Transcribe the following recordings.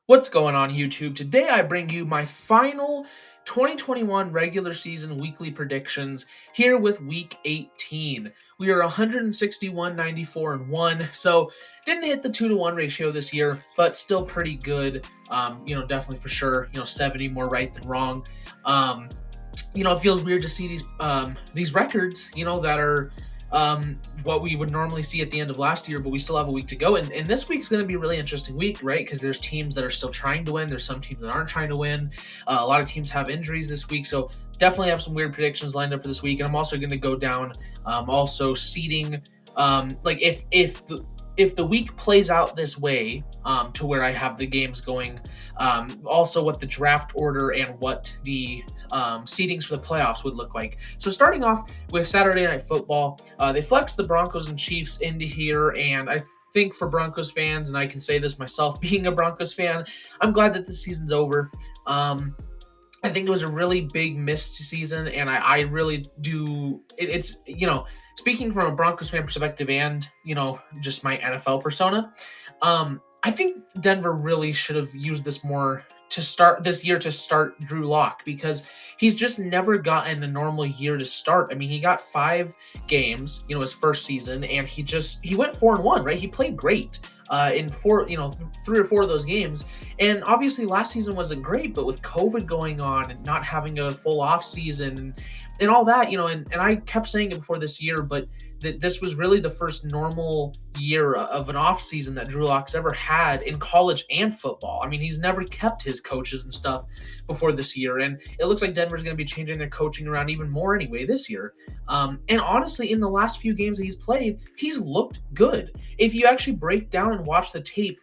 What's going on, YouTube? Today I bring you my final 2021 regular season weekly predictions here with week 18. We are 161, 94, and 1, so didn't hit the 2-to-1 ratio this year, but still pretty good. Definitely for sure, 70 more right than wrong. It feels weird to see these records, that are what we would normally see at the end of last year, but we still have a week to go. And this week's going to be a really interesting week, right? Because there's teams that are still trying to win. There's some teams that aren't trying to win. A lot of teams have injuries this week. So definitely have some weird predictions lined up for this week. And I'm also going to go down also seeding, like if the week plays out this way, to where I have the games going, also what the draft order and what the seedings for the playoffs would look like. So starting off with Saturday Night Football, they flexed the Broncos and Chiefs into here, and I think for Broncos fans, and I can say this myself being a Broncos fan, I'm glad that this season's over. I think it was a really big missed season, and I really do. It's speaking from a Broncos fan perspective and, just my NFL persona, I think Denver really should have used this more to start this year to start Drew Lock, because he's just never gotten a normal year to start. I mean, he got 5 games, his first season, and he went 4-1, right? He played great in 3 or 4 of those games. And obviously last season wasn't great, but with COVID going on and not having a full off season and all that, and I kept saying it before this year, but this was really the first normal year of an off season that Drew Lock's ever had in college and football. I mean, he's never kept his coaches and stuff before this year, and it looks like Denver's going to be changing their coaching around even more anyway this year. And honestly, in the last few games that he's played, he's looked good. If you actually break down and watch the tape,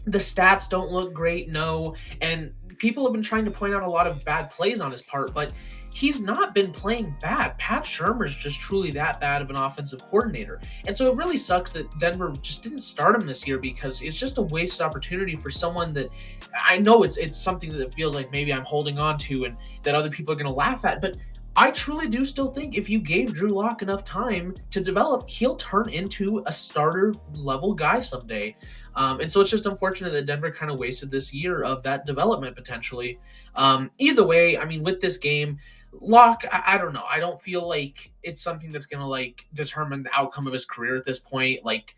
the stats don't look great, no, and people have been trying to point out a lot of bad plays on his part, but he's not been playing bad. Pat Shurmur's just truly that bad of an offensive coordinator. And so it really sucks that Denver just didn't start him this year, because it's just a wasted opportunity for someone that I know it's something that feels like maybe I'm holding on to and that other people are going to laugh at. But I truly do still think if you gave Drew Lock enough time to develop, he'll turn into a starter level guy someday. And so it's just unfortunate that Denver kind of wasted this year of that development potentially. Either way, I mean, with this game, Lock, I don't know. I don't feel like it's something that's going to determine the outcome of his career at this point. Like,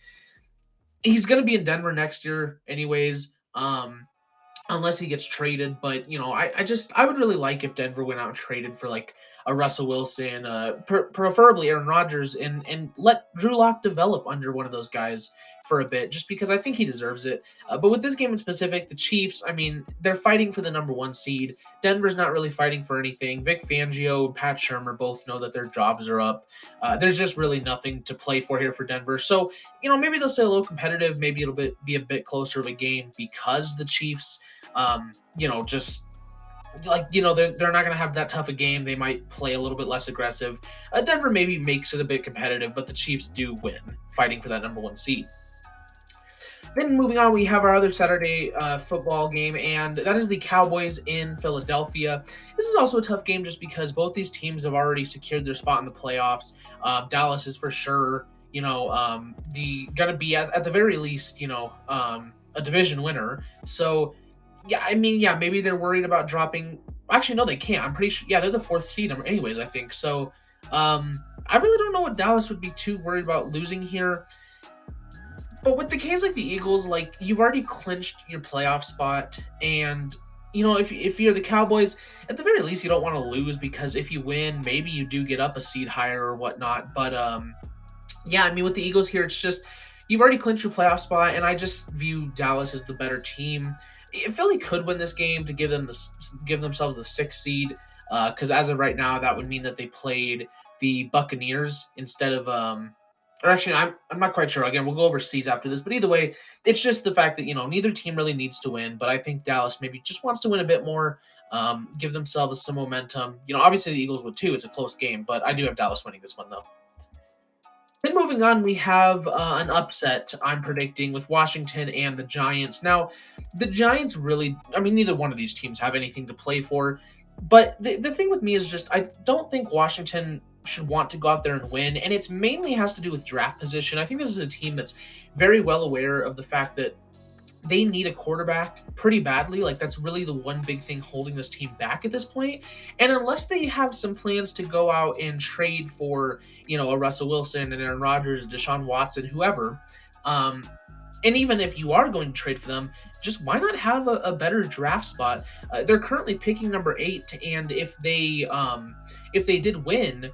he's going to be in Denver next year anyways, unless he gets traded. But, I would really like if Denver went out and traded for a Russell Wilson, preferably Aaron Rodgers, and let Drew Lock develop under one of those guys for a bit, just because I think he deserves it. But with this game in specific, the Chiefs, I mean, they're fighting for the number 1 seed. Denver's not really fighting for anything. Vic Fangio and Pat Shurmur both know that their jobs are up. There's just really nothing to play for here for Denver. So, maybe they'll stay a little competitive. Maybe it'll be a bit closer of a game because the Chiefs, they're not going to have that tough a game. They might play a little bit less aggressive. Denver maybe makes it a bit competitive, but the Chiefs do win, fighting for that number 1 seed. Then moving on, we have our other Saturday football game, and that is the Cowboys in Philadelphia. This is also a tough game just because both these teams have already secured their spot in the playoffs. Dallas is for sure, going to be at the very least, a division winner. So, maybe they're worried about dropping. Actually, no, they can't. I'm pretty sure. Yeah, they're the 4th seed anyways, I think. So, I really don't know what Dallas would be too worried about losing here. But with the case like the Eagles, you've already clinched your playoff spot, and if you're the Cowboys, at the very least you don't want to lose, because if you win, maybe you do get up a seed higher or whatnot. But with the Eagles here, it's just you've already clinched your playoff spot, and I just view Dallas as the better team. Philly could win this game to give themselves the 6th seed, because as of right now, that would mean that they played the Buccaneers instead of Or actually, I'm not quite sure. Again, we'll go over seeds after this, but either way, it's just the fact that neither team really needs to win. But I think Dallas maybe just wants to win a bit more, give themselves some momentum. Obviously the Eagles would too. It's a close game, but I do have Dallas winning this one though. Then moving on, we have an upset I'm predicting with Washington and the Giants. Now, the Giants really, I mean, neither one of these teams have anything to play for. But the thing with me is just, I don't think Washington should want to go out there and win. And it's mainly has to do with draft position. I think this is a team that's very well aware of the fact that they need a quarterback pretty badly. Like, that's really the one big thing holding this team back at this point. And unless they have some plans to go out and trade for, a Russell Wilson and Aaron Rodgers, Deshaun Watson, whoever, and even if you are going to trade for them, just why not have a better draft spot? They're currently picking number 8, and if they did win,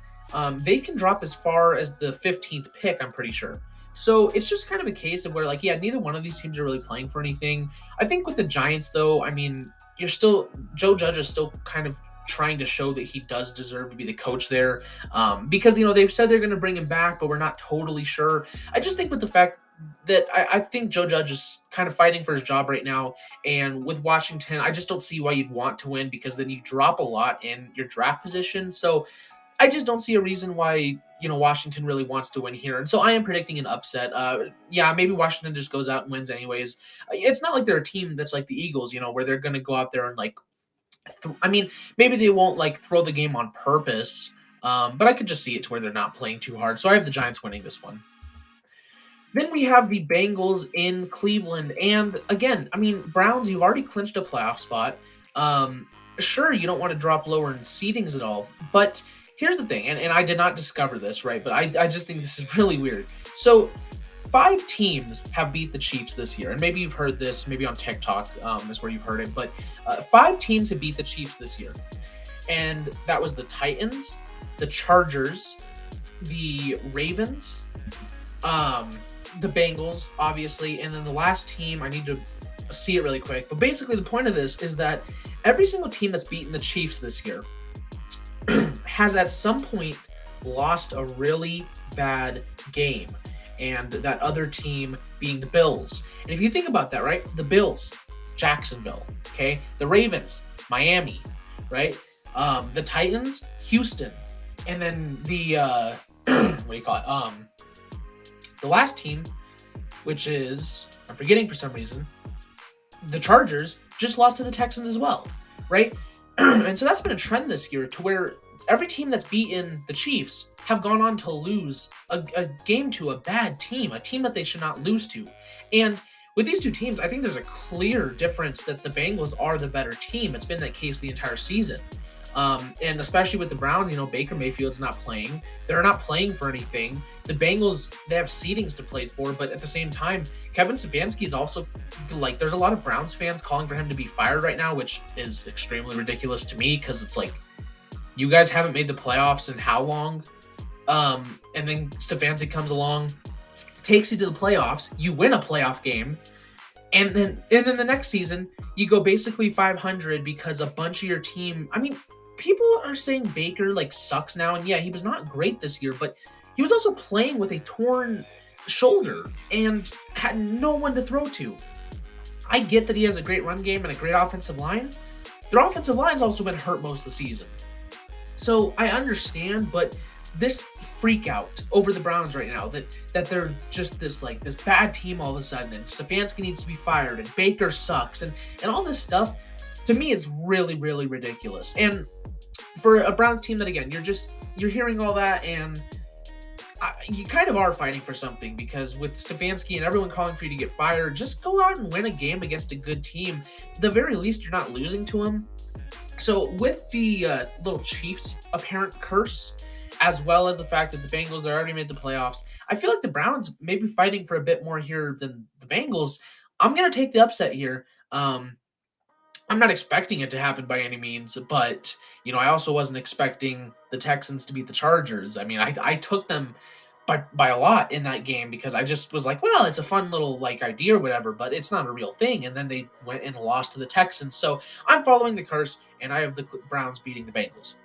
they can drop as far as the 15th pick, I'm pretty sure. So it's just kind of a case of where, like, yeah, neither one of these teams are really playing for anything. I think with the Giants, though, I mean, Joe Judge is still kind of trying to show that he does deserve to be the coach there, because, they've said they're going to bring him back, but we're not totally sure. I just think with the fact that I think Joe Judge is kind of fighting for his job right now, and with Washington, I just don't see why you'd want to win, because then you drop a lot in your draft position. So I just don't see a reason why, Washington really wants to win here. And so I am predicting an upset. Yeah, maybe Washington just goes out and wins anyways. It's not like they're a team that's like the Eagles, where they're going to go out there and like, I mean, maybe they won't like throw the game on purpose, but I could just see it to where they're not playing too hard. So I have the Giants winning this one. Then we have the Bengals in Cleveland. And again, I mean, Browns, you've already clinched a playoff spot. Sure, you don't want to drop lower in seedings at all, but here's the thing, and I did not discover this, right? But I just think this is really weird. So 5 teams have beat the Chiefs this year, and maybe you've heard this, maybe on TikTok is where you've heard it, but 5 teams have beat the Chiefs this year. And that was the Titans, the Chargers, the Ravens, the Bengals, obviously, and then the last team, I need to see it really quick, but basically the point of this is that every single team that's beaten the Chiefs this year has at some point lost a really bad game, and that other team being the Bills. And if you think about that, right, the Bills, Jacksonville, okay, the Ravens, Miami, right, the Titans, Houston, and then the what do you call it, the last team, which is, I'm forgetting for some reason, the Chargers just lost to the Texans as well, right? And so that's been a trend this year, to where every team that's beaten the Chiefs have gone on to lose a game to a bad team, a team that they should not lose to. And with these 2 teams, I think there's a clear difference that the Bengals are the better team. It's been that case the entire season. And especially with the Browns, Baker Mayfield's not playing. They're not playing for anything. The Bengals, they have seedings to play for, but at the same time, Kevin Stefanski's also, like, there's a lot of Browns fans calling for him to be fired right now, which is extremely ridiculous to me, because it's like, you guys haven't made the playoffs in how long? And then Stefanski comes along, takes you to the playoffs, you win a playoff game, and then the next season, you go basically 500 because a bunch of your team, I mean, people are saying Baker, like, sucks now, and yeah, he was not great this year, but he was also playing with a torn shoulder and had no one to throw to. I get that he has a great run game and a great offensive line. Their offensive line's also been hurt most of the season. So I understand, but this freak out over the Browns right now, that they're just this bad team all of a sudden, and Stefanski needs to be fired, and Baker sucks, and all this stuff, to me, is really, really ridiculous. And for a Browns team that, again, you're hearing all that, and you kind of are fighting for something, because with Stefanski and everyone calling for you to get fired, just go out and win a game against a good team. At the very least, you're not losing to them. So with the little Chiefs apparent curse, as well as the fact that the Bengals are already made the playoffs, I feel like the Browns may be fighting for a bit more here than the Bengals. I'm going to take the upset here. I'm not expecting it to happen by any means, but, I also wasn't expecting the Texans to beat the Chargers. I mean, I took them by a lot in that game, because I just was like, well, it's a fun little idea or whatever, but it's not a real thing. And then they went and lost to the Texans. So I'm following the curse, and I have the Browns beating the Bengals.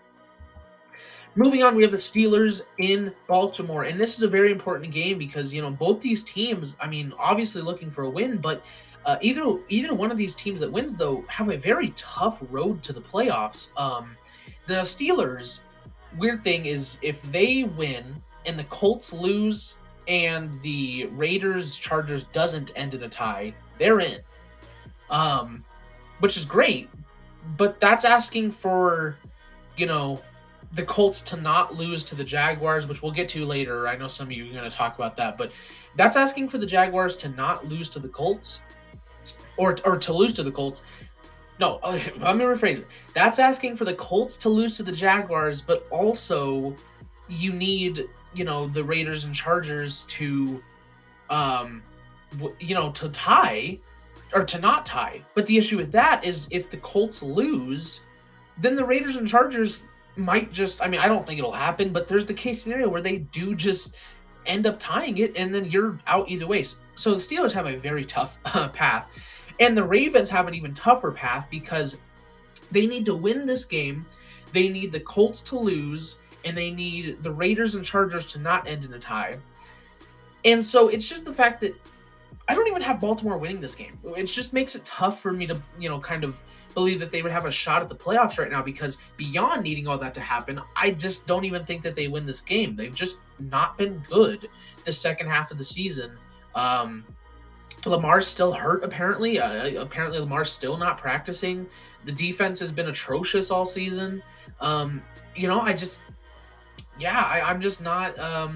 Moving on, we have the Steelers in Baltimore, and this is a very important game because both these teams, I mean, obviously looking for a win, but either one of these teams that wins though have a very tough road to the playoffs. The Steelers, weird thing is if they win and the Colts lose and the Raiders Chargers doesn't end in a tie, they're in, which is great, but that's asking for you know the Colts to not lose to the Jaguars, which we'll get to later. I know some of you are going to talk about that, but that's asking for the Jaguars to not lose to the Colts or to lose to the Colts. No, let me rephrase it. That's asking for the Colts to lose to the Jaguars, but also you need, the Raiders and Chargers to, to tie or to not tie. But the issue with that is if the Colts lose, then the Raiders and Chargers might just, I mean, I don't think it'll happen, but there's the case scenario where they do just end up tying it and then you're out either way. So the Steelers have a very tough path. And the Ravens have an even tougher path because they need to win this game. They need the Colts to lose, and they need the Raiders and Chargers to not end in a tie. And so it's just the fact that I don't even have Baltimore winning this game. It just makes it tough for me to, kind of believe that they would have a shot at the playoffs right now because beyond needing all that to happen, I just don't even think that they win this game. They've just not been good the second half of the season. Lamar's still hurt, apparently. Apparently, Lamar's still not practicing. The defense has been atrocious all season. I'm just not. I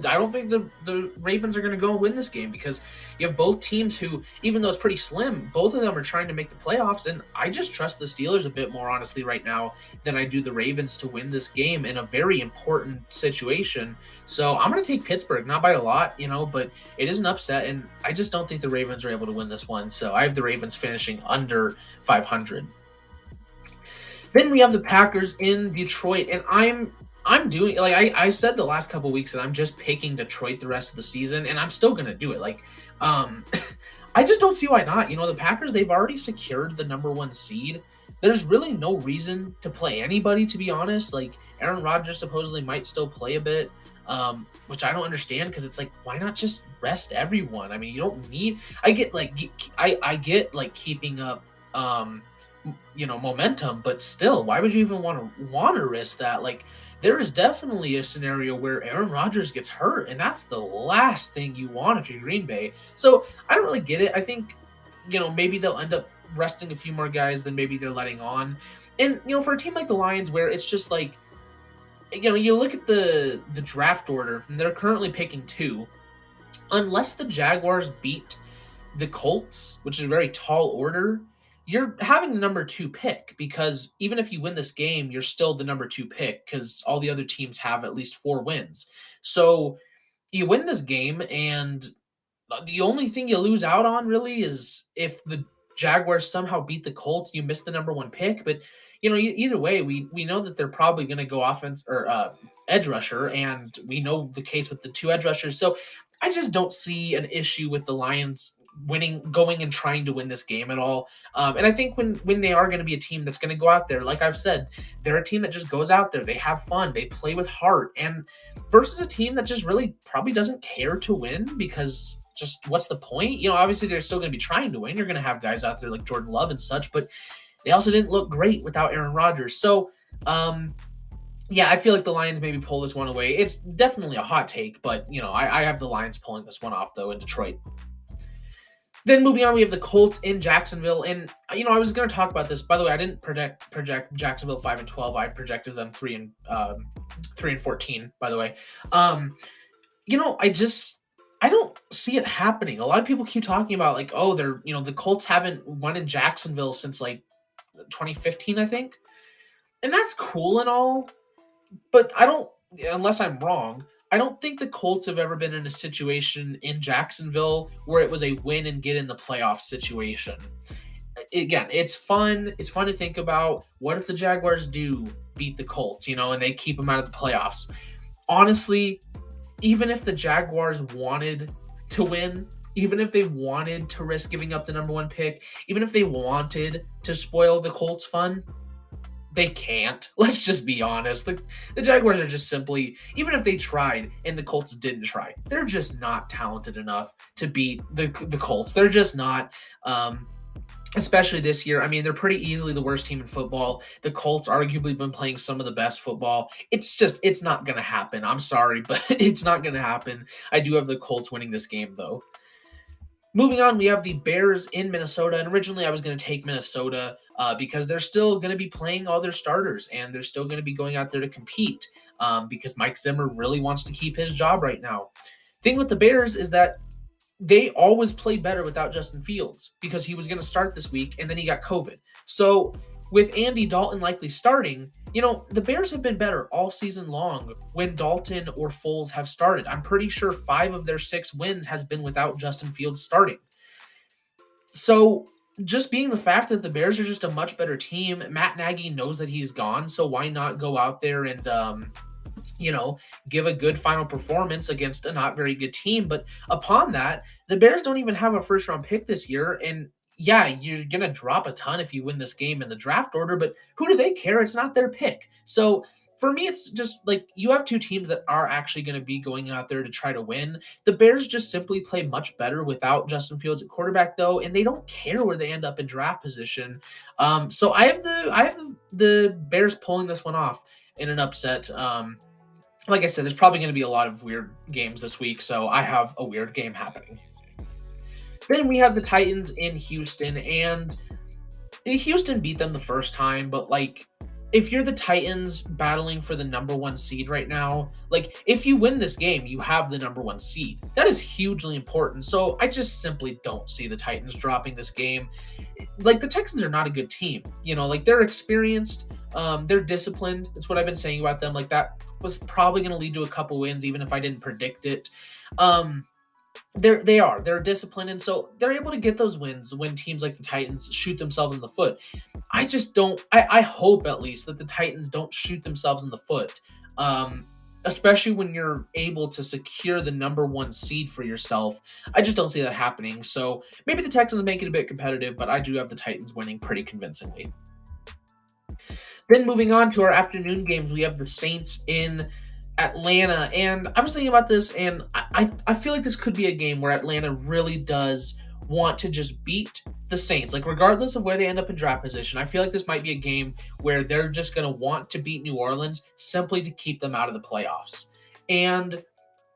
don't think the Ravens are going to go and win this game because you have both teams who, even though it's pretty slim, both of them are trying to make the playoffs. And I just trust the Steelers a bit more, honestly, right now than I do the Ravens to win this game in a very important situation. So I'm going to take Pittsburgh, not by a lot, but it is an upset. And I just don't think the Ravens are able to win this one. So I have the Ravens finishing under 500. Then we have the Packers in Detroit, and I'm doing, like I said the last couple weeks that I'm just picking Detroit the rest of the season, and I'm still going to do it. I just don't see why not. The Packers, they've already secured the number 1 seed. There's really no reason to play anybody, to be honest. Like, Aaron Rodgers supposedly might still play a bit, which I don't understand because it's like, why not just rest everyone? I mean, you don't need, I get keeping up, momentum, but still, why would you even want to risk that? Like, there's definitely a scenario where Aaron Rodgers gets hurt, and that's the last thing you want if you're Green Bay. So I don't really get it. I think, maybe they'll end up resting a few more guys than maybe they're letting on. And, for a team like the Lions, where it's just like, you look at the draft order, and they're currently picking 2. Unless the Jaguars beat the Colts, which is a very tall order, you're having the number 2 pick because even if you win this game, you're still the number 2 pick because all the other teams have at least 4 wins. So you win this game, and the only thing you lose out on really is if the Jaguars somehow beat the Colts, you miss the number 1 pick. But either way, we know that they're probably going to go offense or edge rusher, and we know the case with the 2 edge rushers. So I just don't see an issue with the Lions going and trying to win this game at all. And I think when they are going to be a team that's going to go out there, like I've said, they're a team that just goes out there, they have fun, they play with heart, and versus a team that just really probably doesn't care to win because just what's the point? Obviously they're still going to be trying to win. You're going to have guys out there like Jordan Love and such, but they also didn't look great without Aaron Rodgers. So, I feel like the Lions maybe pull this one away. It's definitely a hot take, but, I have the Lions pulling this one off, though, in Detroit. Then moving on, we have the Colts in Jacksonville. And, I was going to talk about this. By the way, I didn't project Jacksonville 5-12. I projected them 3-14, by the way. I don't see it happening. A lot of people keep talking about like, oh, the Colts haven't won in Jacksonville since like 2015, I think. And that's cool and all, but unless I'm wrong, I don't think the Colts have ever been in a situation in Jacksonville where it was a win and get in the playoff situation. Again, it's fun. It's fun to think about. What if the Jaguars do beat the Colts, and they keep them out of the playoffs? Honestly, even if the Jaguars wanted to win, even if they wanted to risk giving up the number 1 pick, even if they wanted to spoil the Colts' fun, They can't. Let's just be honest. The Jaguars are just simply, even if they tried and the Colts didn't try, they're just not talented enough to beat the Colts. They're just not. Especially this year. I mean, they're pretty easily the worst team in football. The Colts arguably been playing some of the best football. It's not going to happen. I'm sorry, but it's not going to happen. I do have the Colts winning this game, though. Moving on, we have the Bears in Minnesota. And originally I was going to take Minnesota because they're still going to be playing all their starters and they're still going to be going out there to compete because Mike Zimmer really wants to keep his job right now. Thing with the Bears is that they always play better without Justin Fields because he was going to start this week and then he got COVID. So with Andy Dalton likely starting, the Bears have been better all season long when Dalton or Foles have started. I'm pretty sure 5 of their 6 wins has been without Justin Fields starting. So just being the fact that the Bears are just a much better team, Matt Nagy knows that he's gone, so why not go out there and give a good final performance against a not very good team. But upon that, the Bears don't even have a first round pick this year. And yeah, you're going to drop a ton if you win this game in the draft order, but who do they care? It's not their pick. So for me, it's just like you have 2 teams that are actually going to be going out there to try to win. The Bears just simply play much better without Justin Fields at quarterback, though, and they don't care where they end up in draft position. So I have the Bears pulling this one off in an upset. Like I said, there's probably going to be a lot of weird games this week, so I have a weird game happening. Then we have the Titans in Houston, and Houston beat them the first time, but if you're the Titans battling for the number 1 seed right now, if you win this game, you have the number 1 seed. That is hugely important. So I just simply don't see the Titans dropping this game. The Texans are not a good team. They're experienced, they're disciplined. That's what I've been saying about them. That was probably going to lead to a couple wins, even if I didn't predict it. They're disciplined, and so they're able to get those wins when teams like the Titans shoot themselves in the foot. I just don't. I hope at least that the Titans don't shoot themselves in the foot, especially when you're able to secure the number 1 seed for yourself. I just don't see that happening. So maybe the Texans make it a bit competitive, but I do have the Titans winning pretty convincingly. Then moving on to our afternoon games, we have the Saints in Atlanta. And I was thinking about this, and I feel like this could be a game where Atlanta really does want to just beat the Saints. Regardless of where they end up in draft position, I feel like this might be a game where they're just going to want to beat New Orleans simply to keep them out of the playoffs. And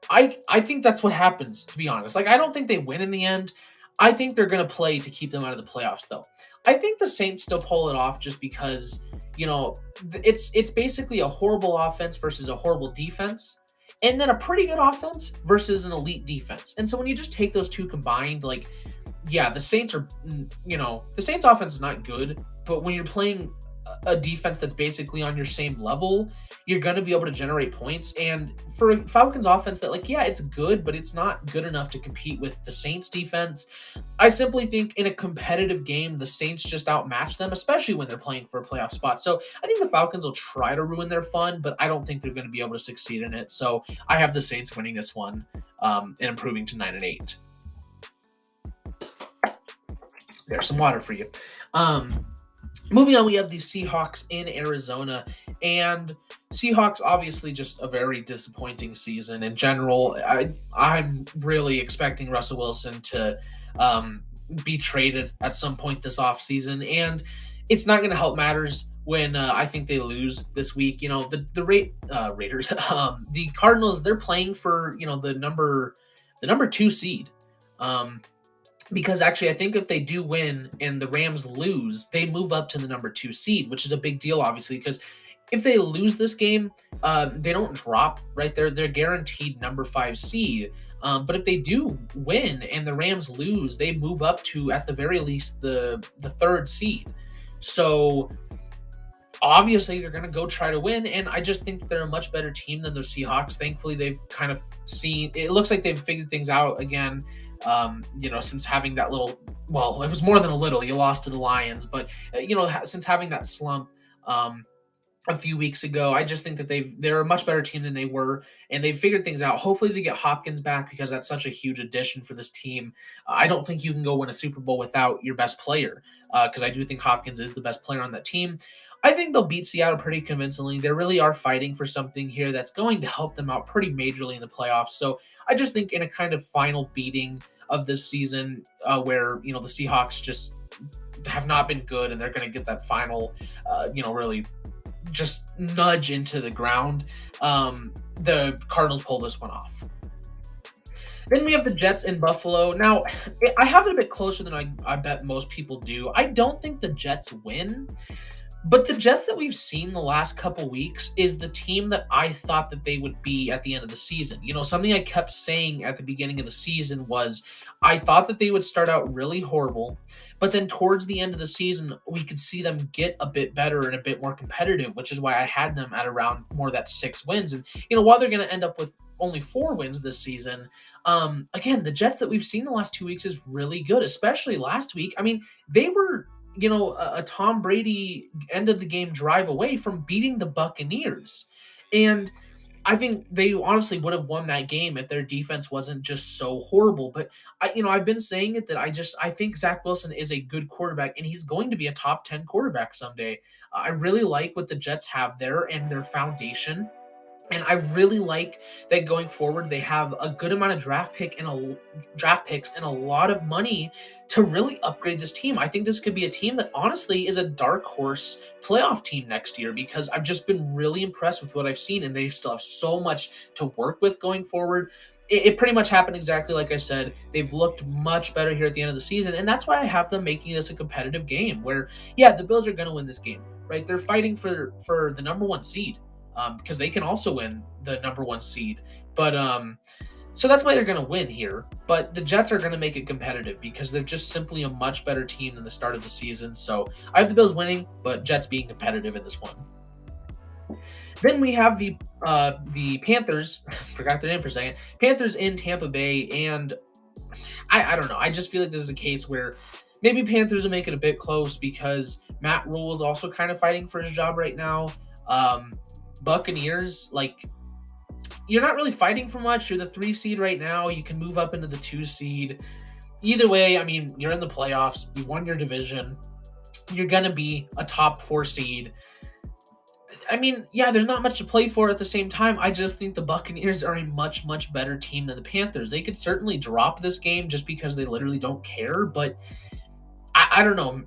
I think that's what happens, to be honest. I don't think they win in the end. I think they're going to play to keep them out of the playoffs, though. I think the Saints still pull it off just because, it's basically a horrible offense versus a horrible defense, and then a pretty good offense versus an elite defense. And so when you just take those 2 combined, the Saints are, the Saints offense is not good, but when you're playing a defense that's basically on your same level, you're going to be able to generate points. And for Falcons offense that it's good, but it's not good enough to compete with the Saints defense. I simply think in a competitive game, the Saints just outmatch them, especially when they're playing for a playoff spot. So I think the Falcons will try to ruin their fun, but I don't think they're going to be able to succeed in it. So I have the Saints winning this one and improving to 9-8. There's some water for you. Moving on, we have the Seahawks in Arizona, and Seahawks obviously just a very disappointing season in general. I'm really expecting Russell Wilson to be traded at some point this offseason, and it's not going to help matters when I think they lose this week. The Raiders, the Cardinals, they're playing for the number 2 seed. Because actually, I think if they do win and the Rams lose, they move up to the number 2 seed, which is a big deal, obviously, because if they lose this game, they don't drop, right? They're guaranteed number 5 seed. But if they do win and the Rams lose, they move up to, at the very least, the 3rd seed. So obviously, they're going to go try to win, and I just think they're a much better team than the Seahawks. Thankfully, they've kind of it looks like they've figured things out again. Since having that little, well, it was more than a little, you lost to the Lions, but since having that slump a few weeks ago, I just think that they're a much better team than they were, and they've figured things out. Hopefully they get Hopkins back because that's such a huge addition for this team. I don't think you can go win a Super Bowl without your best player because I do think Hopkins is the best player on that team. I think they'll beat Seattle pretty convincingly. They really are fighting for something here that's going to help them out pretty majorly in the playoffs. So I just think in a kind of final beating of this season, where the Seahawks just have not been good, and they're going to get that final, really just nudge into the ground. The Cardinals pull this one off. Then we have the Jets in Buffalo. Now, I have it a bit closer than I bet most people do. I don't think the Jets win, but the Jets that we've seen the last couple weeks is the team that I thought that they would be at the end of the season. Something I kept saying at the beginning of the season was I thought that they would start out really horrible, but then towards the end of the season, we could see them get a bit better and a bit more competitive, which is why I had them at around more that 6 wins. And, while they're going to end up with only 4 wins this season, again, the Jets that we've seen the last 2 weeks is really good, especially last week. I mean, they were a Tom Brady end of the game drive away from beating the Buccaneers. And I think they honestly would have won that game if their defense wasn't just so horrible. But I've been saying it that I think Zach Wilson is a good quarterback, and he's going to be a top 10 quarterback someday. I really like what the Jets have there and their foundation. And I really like that going forward, they have a good amount of draft picks and a lot of money to really upgrade this team. I think this could be a team that honestly is a dark horse playoff team next year, because I've just been really impressed with what I've seen, and they still have so much to work with going forward. It pretty much happened exactly like I said. They've looked much better here at the end of the season, and that's why I have them making this a competitive game where, yeah, the Bills are going to win this game, right? They're fighting for the number 1 seed. Because they can also win the number 1 seed. But so that's why they're going to win here. But the Jets are going to make it competitive because they're just simply a much better team than the start of the season. So I have the Bills winning, but Jets being competitive in this one. Then we have the Panthers. Forgot their name for a second. Panthers in Tampa Bay, and I don't know. I just feel like this is a case where maybe Panthers will make it a bit close because Matt Rule is also kind of fighting for his job right now. Buccaneers, you're not really fighting for much. You're the 3 seed right now. You can move up into the 2 seed. Either way, I mean, you're in the playoffs. You've won your division. You're going to be a top 4 seed. I mean, yeah, there's not much to play for at the same time. I just think the Buccaneers are a much, much better team than the Panthers. They could certainly drop this game just because they literally don't care, but I don't know.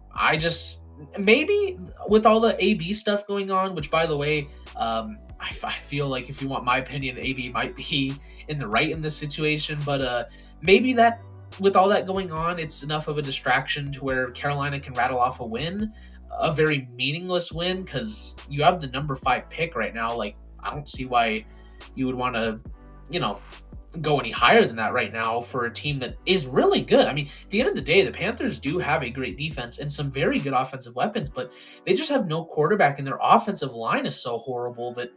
Maybe with all the AB stuff going on, which, by the way, I feel like if you want my opinion, AB might be in the right in this situation, but maybe that with all that going on, it's enough of a distraction to where Carolina can rattle off a win, a very meaningless win, because you have the number 5 pick right now. I don't see why you would want to, go any higher than that right now for a team that is really good. I mean, at the end of the day, the Panthers do have a great defense and some very good offensive weapons, but they just have no quarterback, and their offensive line is so horrible that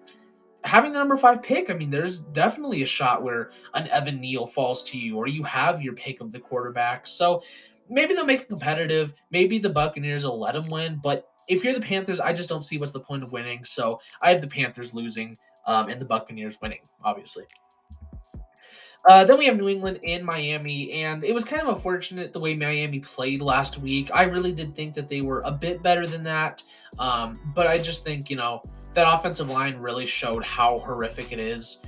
having the number 5 pick, I mean, there's definitely a shot where an Evan Neal falls to you, or you have your pick of the quarterback. So maybe they'll make it competitive. Maybe the Buccaneers will let them win, but if you're the Panthers, I just don't see what's the point of winning. So I have the Panthers losing, and the Buccaneers winning, obviously. Then we have New England in Miami, and it was kind of unfortunate the way Miami played last week. I really did think that they were a bit better than that, but I just think, that offensive line really showed how horrific it is.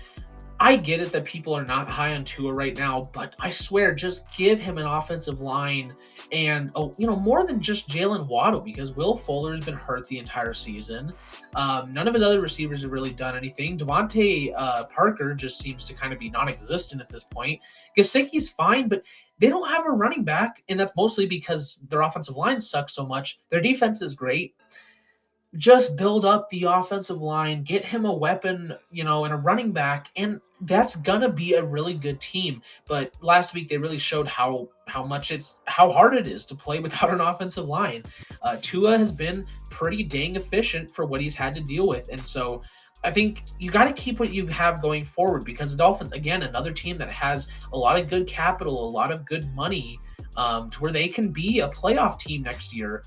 I get it that people are not high on Tua right now, but I swear, just give him an offensive line and, more than just Jalen Waddle, because Will Fuller's been hurt the entire season. None of his other receivers have really done anything. Devontae Parker just seems to kind of be non-existent at this point. Gesicki's fine, but they don't have a running back, and that's mostly because their offensive line sucks so much. Their defense is great. Just build up the offensive line, get him a weapon, and a running back, and that's gonna be a really good team. But last week they really showed how hard it is to play without an offensive line. Tua has been pretty dang efficient for what he's had to deal with, and so I think you got to keep what you have going forward, because the Dolphins, again, another team that has a lot of good capital, a lot of good money, to where they can be a playoff team next year.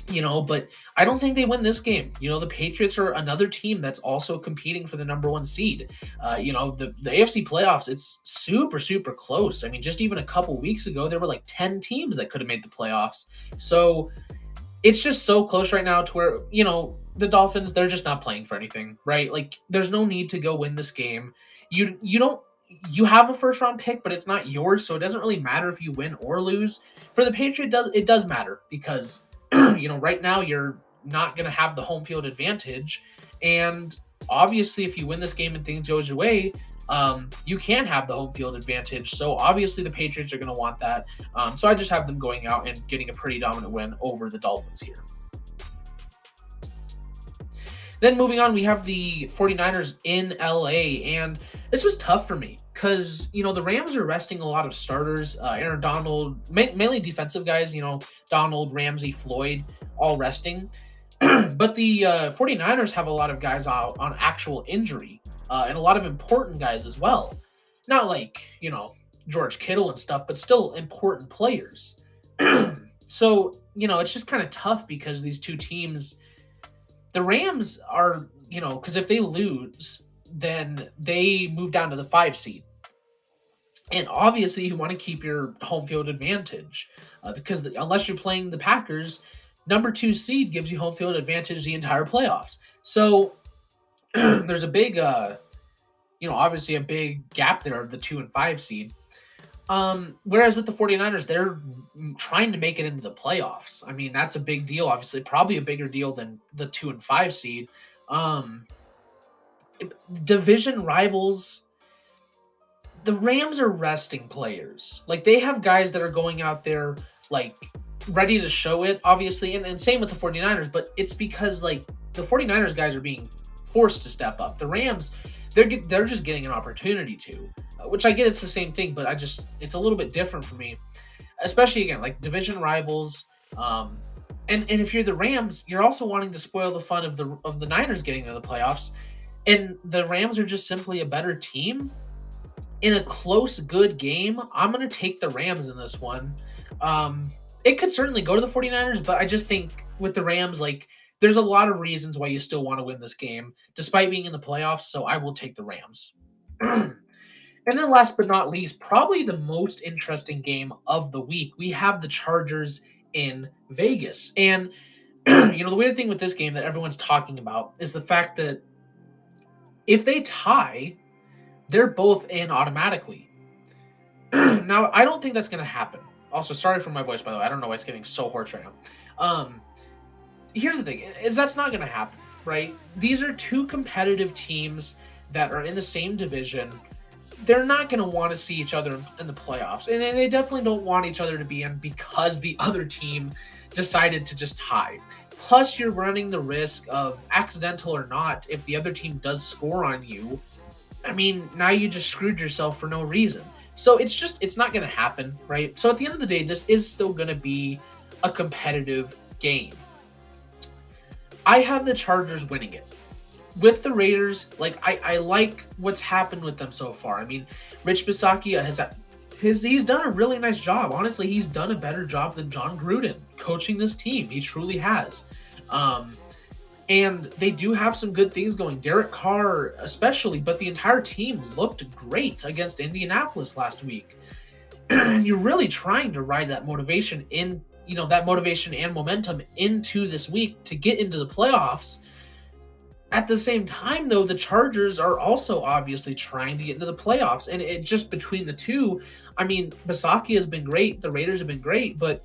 But I don't think they win this game. The Patriots are another team that's also competing for the number 1 seed. The AFC playoffs, it's super, super close. I mean, just even a couple weeks ago, there were 10 teams that could have made the playoffs. So it's just so close right now to where, the Dolphins, they're just not playing for anything, right? Like, there's no need to go win this game. You don't you have a first round pick, but it's not yours, so it doesn't really matter if you win or lose. For the Patriots, it does matter because right now you're not going to have the home field advantage, and obviously, if you win this game and things goes your way, you can have the home field advantage. So obviously, the Patriots are going to want that. So I just have them going out and getting a pretty dominant win over the Dolphins here. Then moving on, we have the 49ers in LA, and this was tough for me because, the Rams are resting a lot of starters. Aaron Donald, mainly defensive guys, Donald, Ramsey, Floyd, all resting. But the 49ers have a lot of guys out on actual injury and a lot of important guys as well. Not like, George Kittle and stuff, but still important players. So, it's just kind of tough because these two teams, the Rams are, because if they lose, then they move down to the 5 seed. And obviously, you want to keep your home field advantage because unless you're playing the Packers, number 2 seed gives you home field advantage the entire playoffs. So there's a big, obviously a big gap there of the 2 and 5 seed. Whereas with the 49ers, they're trying to make it into the playoffs. I mean, that's a big deal, obviously, probably a bigger deal than the 2 and 5 seed. Division rivals, the Rams are resting players. Like, they have guys that are going out there, like, ready to show it, obviously, and same with the 49ers, but it's because, like, the 49ers guys are being forced to step up. The Rams, they're just getting an opportunity to, which I get it's the same thing, but it's a little bit different for me, especially, again, like, division rivals, and if you're the Rams, you're also wanting to spoil the fun of the Niners getting to the playoffs, and the Rams are just simply a better team. In a close, good game, I'm going to take the Rams in this one. It could certainly go to the 49ers, but I just think with the Rams, like, there's a lot of reasons why you still want to win this game, despite being in the playoffs, so I will take the Rams. And then last but not least, probably the most interesting game of the week, we have the Chargers in Vegas. And, the weird thing with this game that everyone's talking about is the fact that if they tie, they're both in automatically. Now, I don't think that's going to happen. Also, sorry for my voice, by the way. I don't know why it's getting so hoarse right now. Here's the thing, is that's not going to happen, right? These are two competitive teams that are in the same division. They're not going to want to see each other in the playoffs, and they definitely don't want each other to be in because the other team decided to just tie. Plus, you're running the risk of, accidental or not, if the other team does score on you, I mean, now you just screwed yourself for no reason. So it's not going to happen, right? So at the end of the day, this is still going to be a competitive game. I have the Chargers winning it. With the Raiders, like, I like what's happened with them so far. I mean, Rich Bisaccia he's done a really nice job. Honestly, he's done a better job than John Gruden coaching this team. He truly has. And they do have some good things going. Derek Carr especially, but the entire team looked great against Indianapolis last week. And you're really trying to ride that motivation that motivation and momentum into this week to get into the playoffs. At the same time, though, the Chargers are also obviously trying to get into the playoffs. And it just between the two, I mean, Bisaccia has been great. The Raiders have been great, but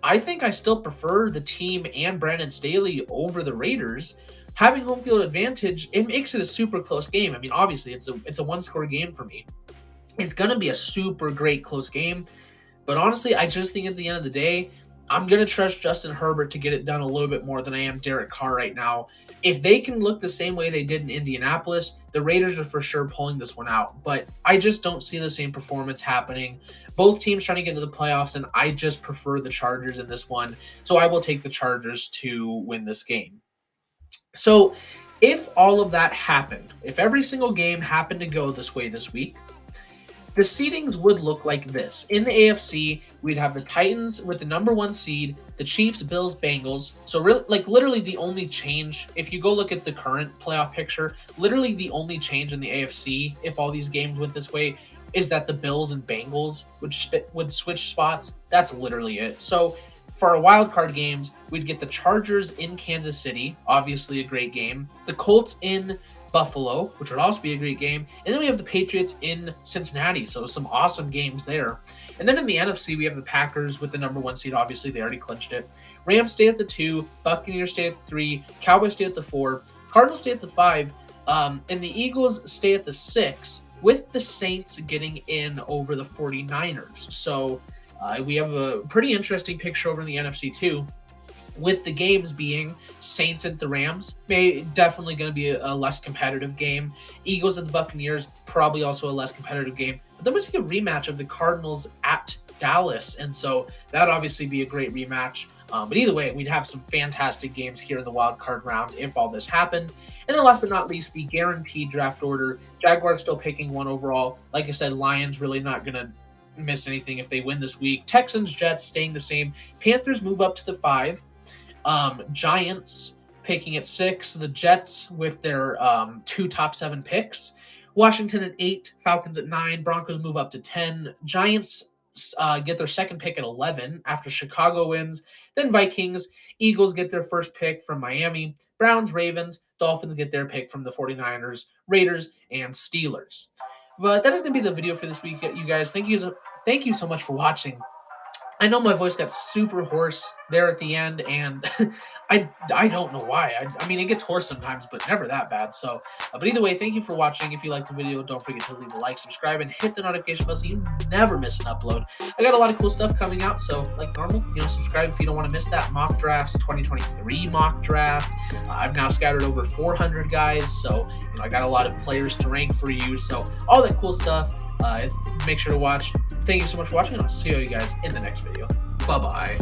I think I still prefer the team and Brandon Staley over the Raiders. Having home field advantage, it makes it a super close game. I mean, obviously, it's a one-score game for me. It's going to be a super great close game. But honestly, I just think at the end of the day, I'm going to trust Justin Herbert to get it done a little bit more than I am Derek Carr right now. If they can look the same way they did in Indianapolis, the Raiders are for sure pulling this one out. But I just don't see the same performance happening. Both teams trying to get into the playoffs, and I just prefer the Chargers in this one. So I will take the Chargers to win this game. So if all of that happened, if every single game happened to go this way this week, the seedings would look like this. In the AFC, we'd have the Titans with the number 1 seed, the Chiefs, Bills, Bengals. So really, literally the only change, if you go look at the current playoff picture, literally the only change in the AFC, if all these games went this way, is that the Bills and Bengals would switch spots. That's literally it. So For our wild card games, we'd get the Chargers in Kansas City, obviously a great game. The Colts in Buffalo, which would also be a great game. And then we have the Patriots in Cincinnati, so some awesome games there. And then in the NFC, we have the Packers with the number 1 seed. Obviously, they already clinched it. Rams stay at the 2, Buccaneers stay at the 3, Cowboys stay at the 4, Cardinals stay at the 5, and the Eagles stay at the 6, with the Saints getting in over the 49ers. So we have a pretty interesting picture over in the NFC too, with the games being Saints at the Rams, definitely going to be a less competitive game. Eagles at the Buccaneers, probably also a less competitive game. But then we see a rematch of the Cardinals at Dallas, and so that would obviously be a great rematch. But either way, we'd have some fantastic games here in the wild card round if all this happened. And then last but not least, the guaranteed draft order. Jaguars still picking 1 overall. Like I said, Lions really not going to miss anything if they win this week. Texans, Jets staying the same. Panthers move up to the 5. Giants picking at 6. The Jets with their 2 top 7 picks. Washington at 8. Falcons at 9. Broncos move up to 10. Giants get their 2nd pick at 11 after Chicago wins. Then Vikings, Eagles get their 1st pick from Miami. Browns, Ravens, Dolphins get their pick from the 49ers, Raiders, and Steelers. But that is going to be the video for this week, you guys. Thank you so much for watching. I know my voice got super hoarse there at the end, and I don't know why. I mean, it gets hoarse sometimes, but never that bad. So, but either way, thank you for watching. If you liked the video, don't forget to leave a like, subscribe, and hit the notification bell so you never miss an upload. I got a lot of cool stuff coming out, so like normal, subscribe if you don't want to miss that. Mock drafts, 2023 mock draft. I've now scattered over 400 guys, so I got a lot of players to rank for you. So all that cool stuff. Make sure to watch. Thank you so much for watching, and I'll see you guys in the next video. Bye-bye.